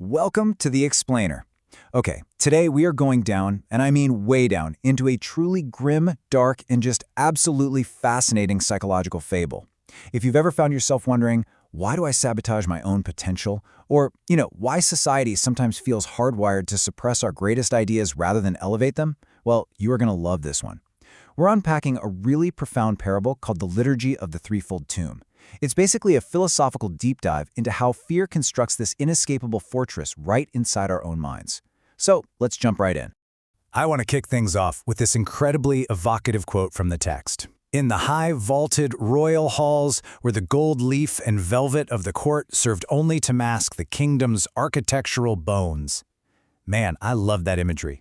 Welcome to The Explainer. Okay, today we are going down, and I mean way down, into a truly grim, dark, and just absolutely fascinating psychological fable. If you've ever found yourself wondering, why do I sabotage my own potential? Or, why society sometimes feels hardwired to suppress our greatest ideas rather than elevate them? Well, you are going to love this one. We're unpacking a really profound parable called the Liturgy of the Threefold Tomb. It's basically a philosophical deep dive into how fear constructs this inescapable fortress right inside our own minds. So let's jump right in. I want to kick things off with this incredibly evocative quote from the text. In the high vaulted royal halls where the gold leaf and velvet of the court served only to mask the kingdom's architectural bones. Man, I love that imagery.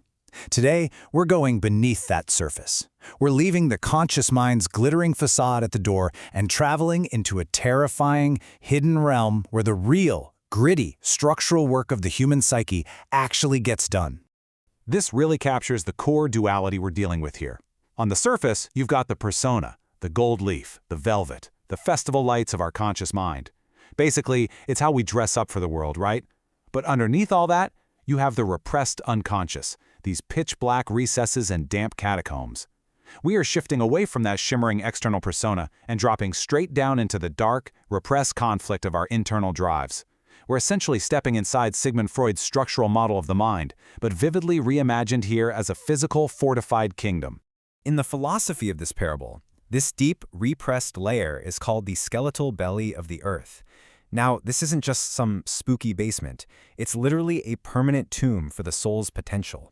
Today, we're going beneath that surface. We're leaving the conscious mind's glittering facade at the door and traveling into a terrifying, hidden realm where the real, gritty, structural work of the human psyche actually gets done. This really captures the core duality we're dealing with here. On the surface, you've got the persona, the gold leaf, the velvet, the festival lights of our conscious mind. Basically, it's how we dress up for the world, right? But underneath all that, you have the repressed unconscious, these pitch-black recesses and damp catacombs. We are shifting away from that shimmering external persona and dropping straight down into the dark, repressed conflict of our internal drives. We're essentially stepping inside Sigmund Freud's structural model of the mind, but vividly reimagined here as a physical, fortified kingdom. In the philosophy of this parable, this deep, repressed layer is called the skeletal belly of the earth. Now, this isn't just some spooky basement. It's literally a permanent tomb for the soul's potential.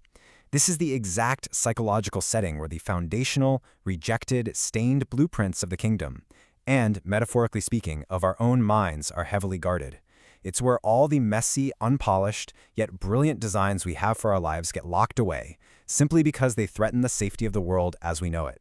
This is the exact psychological setting where the foundational, rejected, stained blueprints of the kingdom, and, metaphorically speaking, of our own minds are heavily guarded. It's where all the messy, unpolished, yet brilliant designs we have for our lives get locked away, simply because they threaten the safety of the world as we know it.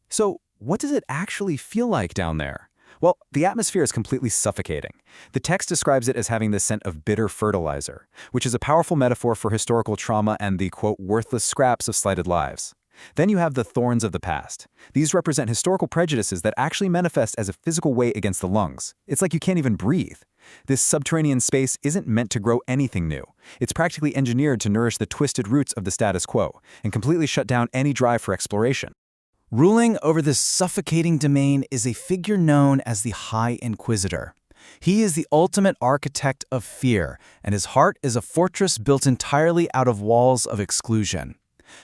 So, what does it actually feel like down there? Well, the atmosphere is completely suffocating. The text describes it as having the scent of bitter fertilizer, which is a powerful metaphor for historical trauma and the, quote, worthless scraps of slighted lives. Then you have the thorns of the past. These represent historical prejudices that actually manifest as a physical weight against the lungs. It's like you can't even breathe. This subterranean space isn't meant to grow anything new. It's practically engineered to nourish the twisted roots of the status quo and completely shut down any drive for exploration. Ruling over this suffocating domain is a figure known as the High Inquisitor. He is the ultimate architect of fear, and his heart is a fortress built entirely out of walls of exclusion.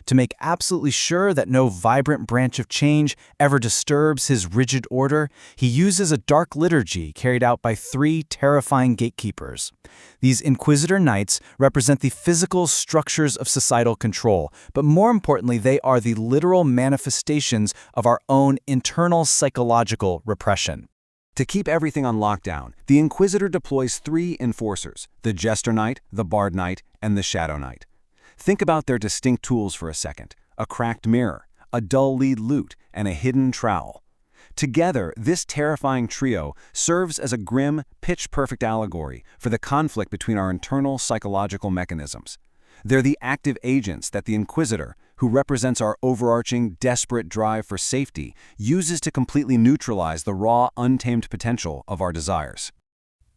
To make absolutely sure that no vibrant branch of change ever disturbs his rigid order, he uses a dark liturgy carried out by 3 terrifying gatekeepers. These Inquisitor Knights represent the physical structures of societal control, but more importantly, they are the literal manifestations of our own internal psychological repression. To keep everything on lockdown, the Inquisitor deploys 3 enforcers: the Jester Knight, the Bard Knight, and the Shadow Knight. Think about their distinct tools for a second: a cracked mirror, a dull lead lute, and a hidden trowel. Together, this terrifying trio serves as a grim, pitch-perfect allegory for the conflict between our internal psychological mechanisms. They're the active agents that the Inquisitor, who represents our overarching, desperate drive for safety, uses to completely neutralize the raw, untamed potential of our desires.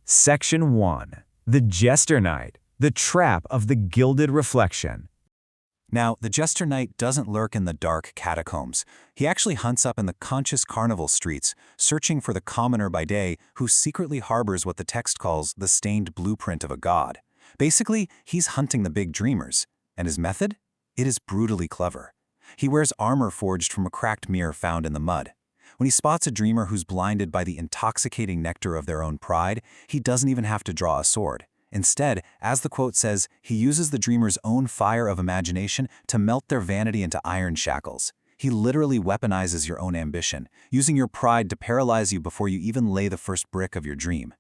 Section 1. The Jester Knight. The trap of the gilded reflection. Now, the Jester Knight doesn't lurk in the dark catacombs. He actually hunts up in the conscious carnival streets, searching for the commoner by day who secretly harbors what the text calls the stained blueprint of a god. Basically, he's hunting the big dreamers. And his method? It is brutally clever. He wears armor forged from a cracked mirror found in the mud. When he spots a dreamer who's blinded by the intoxicating nectar of their own pride, he doesn't even have to draw a sword. Instead, as the quote says, he uses the dreamer's own fire of imagination to melt their vanity into iron shackles. He literally weaponizes your own ambition, using your pride to paralyze you before you even lay the first brick of your dream.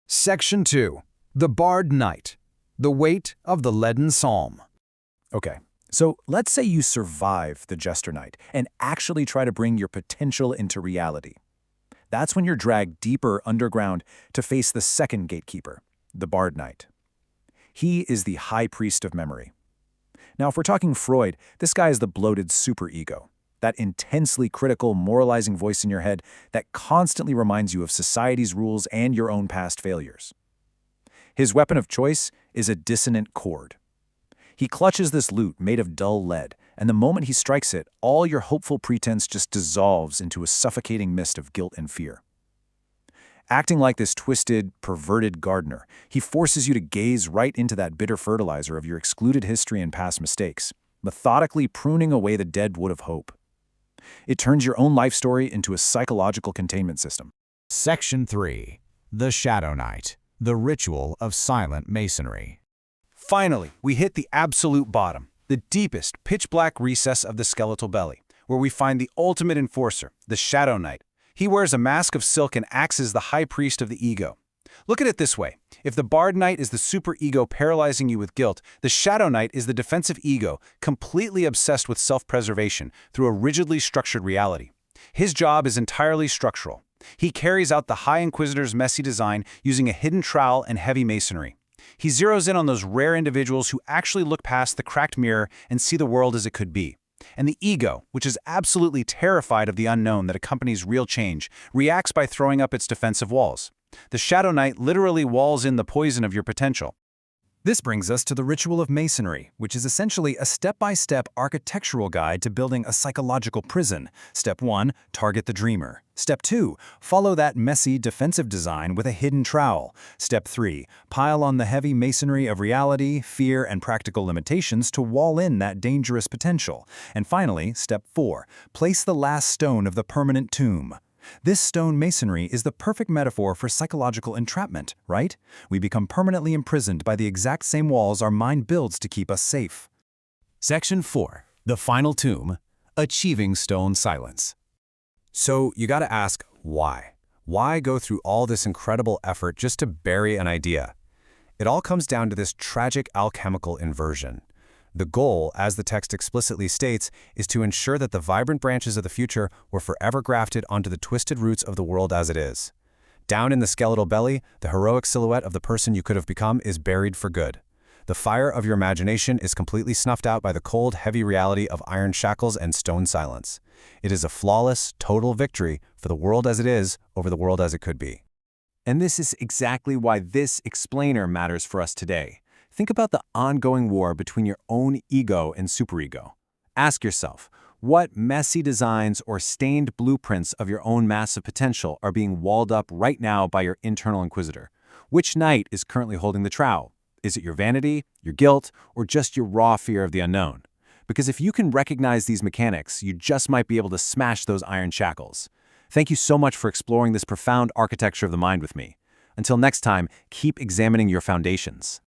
Section 2. The Bard Knight. The weight of the leaden psalm. Okay, so let's say you survive the Jester Knight and actually try to bring your potential into reality. That's when you're dragged deeper underground to face the second gatekeeper, the Bard Knight. He is the high priest of memory. Now, if we're talking Freud, this guy is the bloated superego, that intensely critical, moralizing voice in your head that constantly reminds you of society's rules and your own past failures. His weapon of choice is a dissonant chord. He clutches this lute made of dull lead, and the moment he strikes it, all your hopeful pretense just dissolves into a suffocating mist of guilt and fear. Acting like this twisted, perverted gardener, he forces you to gaze right into that bitter fertilizer of your excluded history and past mistakes, methodically pruning away the dead wood of hope. It turns your own life story into a psychological containment system. Section 3. The Shadow Night, the Ritual of Silent Masonry. Finally, we hit the absolute bottom, the deepest, pitch-black recess of the skeletal belly, where we find the ultimate enforcer, the Shadow Knight. He wears a mask of silk and acts as the high priest of the ego. Look at it this way. If the Bard Knight is the superego paralyzing you with guilt, the Shadow Knight is the defensive ego, completely obsessed with self-preservation through a rigidly structured reality. His job is entirely structural. He carries out the High Inquisitor's messy design using a hidden trowel and heavy masonry. He zeroes in on those rare individuals who actually look past the cracked mirror and see the world as it could be. And the ego, which is absolutely terrified of the unknown that accompanies real change, reacts by throwing up its defensive walls. The Shadow Knight literally walls in the poison of your potential. This brings us to the ritual of Masonry, which is essentially a step-by-step architectural guide to building a psychological prison. Step 1, target the dreamer. Step 2, follow that messy defensive design with a hidden trowel. Step 3, pile on the heavy masonry of reality, fear, and practical limitations to wall in that dangerous potential. And finally, Step 4, place the last stone of the permanent tomb. This stone masonry is the perfect metaphor for psychological entrapment, right? We become permanently imprisoned by the exact same walls our mind builds to keep us safe. Section 4. The Final Tomb, Achieving Stone Silence. So you gotta ask, why? Why go through all this incredible effort just to bury an idea? It all comes down to this tragic alchemical inversion. The goal, as the text explicitly states, is to ensure that the vibrant branches of the future were forever grafted onto the twisted roots of the world as it is. Down in the skeletal belly, the heroic silhouette of the person you could have become is buried for good. The fire of your imagination is completely snuffed out by the cold, heavy reality of iron shackles and stone silence. It is a flawless, total victory for the world as it is over the world as it could be. And this is exactly why this explainer matters for us today. Think about the ongoing war between your own ego and superego. Ask yourself, what messy designs or stained blueprints of your own massive potential are being walled up right now by your internal inquisitor? Which knight is currently holding the trowel? Is it your vanity, your guilt, or just your raw fear of the unknown? Because if you can recognize these mechanics, you just might be able to smash those iron shackles. Thank you so much for exploring this profound architecture of the mind with me. Until next time, keep examining your foundations.